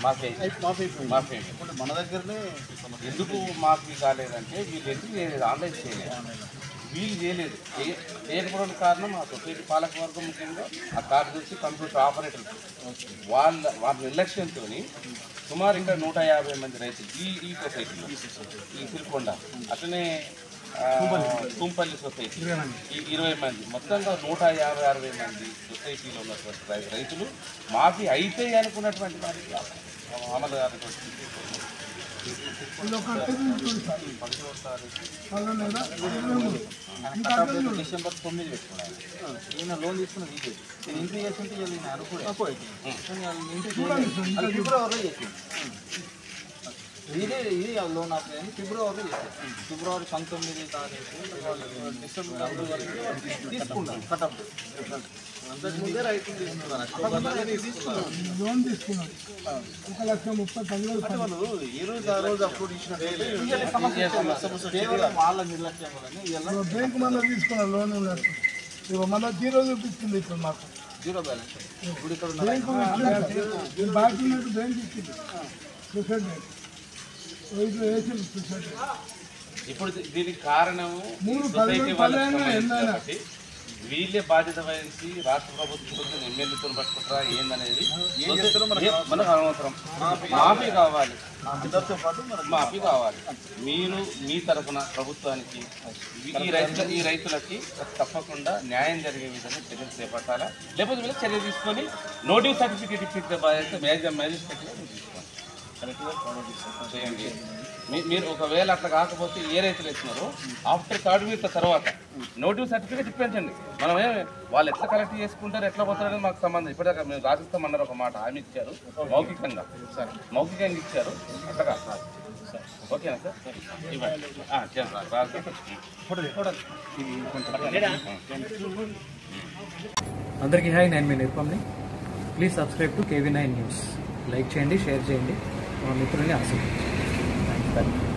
మాఫీ ఇప్పుడు మన దగ్గరనే ఎందుకు మాఫీ కాలేదంటే వీళ్ళు ఎందుకు చేయలేదు, ఆన్లైన్ చేయలేదు, వీళ్ళు చేయలేదు. చేయకపోవడానికి కారణం ఆ సొసైటీ పాలకవర్గం ముఖ్యంగా ఆ కార్యదర్శి కంప్యూటర్ ఆపరేటర్ వాళ్ళ నిర్లక్ష్యంతో సుమారు ఇంకా 150 మంది రైతులు ఈ సొసైటీలో, ఈ సిరికొండ అట్లనే కుంపల్లి సొసైటీ 20 మంది, మొత్తంగా 150-60 మంది సొసైటీలో ఉన్నటువంటి రైతులు మాఫీ అయితే అనుకున్నటువంటి వారికి అమలు కానటువంటి డిసెంబర్ 9 పెట్టుకున్నాను. ఈయన లోన్ తీసుకున్నది ఇది నేను ఇంటి చేస్తుంటే నేను అనుకోలేదు ఫిబ్రవరిలో చేసింది. ఇది లోన్ అప్లై అని ఫిబ్రవరిలో చేసేది. ఫిబ్రవరి 19 తారీఖు డిసెంబర్ తీసుకున్నాను. కటప్ అంతకుముందే రైతులు తీసుకున్నారు, లోన్ తీసుకున్నారు 1,30,000. ఈ రోజు ఆ రోజు అప్లోడ్ ఇచ్చినట్టు వాళ్ళ నిర్లక్ష్యం వల్ల బ్యాంకు మళ్ళీ తీసుకున్నారు లోన్. మళ్ళీ జీరో చూపిస్తుంది ఇప్పుడు మాకు, జీరో బ్యాలెన్స్. ఇప్పుడు ఇక్కడ బాకీ ఉన్నట్టు బ్యాంక్ ఇచ్చింది సొసైటీ. ఇప్పుడు దీనికి కారణము సొసైటీ వాళ్ళకి వీళ్ళే బాధ్యత వహించి రాష్ట్ర ప్రభుత్వం ఎమ్మెల్యేతో పట్టుకుంటారా ఏందనేది మనకు అనవసరం. మాఫీ కావాలి, మాఫీ కావాలి. మీరు మీ తరఫున ప్రభుత్వానికి ఈ రైతులకి తప్పకుండా న్యాయం జరిగే విధంగా చర్యలు చేపట్టాలా, లేకపోతే మీద చర్య తీసుకొని నోటివ్ సర్టిఫికేట్ ఇప్పించే బాధ్యత మ్యాజిస్ట్రేట్గా తీసుకోండి, కరెక్ట్గా చేయండి. మీరు ఒకవేళ అట్లా కాకపోతే ఏ రైతులు ఇస్తున్నారో ఆఫ్టర్ 3rd week తర్వాత నోటివ్ సర్టిఫికేట్ ఇప్పించండి. మనమే వాళ్ళు ఎట్లా కలెక్ట్ చేసుకుంటారు, ఎట్లా పోతారనేది మాకు సంబంధం. ఇప్పటిదాకా మేము రాసిస్తామన్నారు, ఒక మాట హామీ ఇచ్చారు, మౌఖికంగా ఇచ్చారు. అట్లా సార్ ఓకేనా సార్? అందరికీ హాయ్, నేను మీ నిరుపమ్ని. Please subscribe to KV9 news. Like చేయండి, షేర్ చేయండి, మా మిత్రుల్ని ఆశీర్వదించండి. Thank you.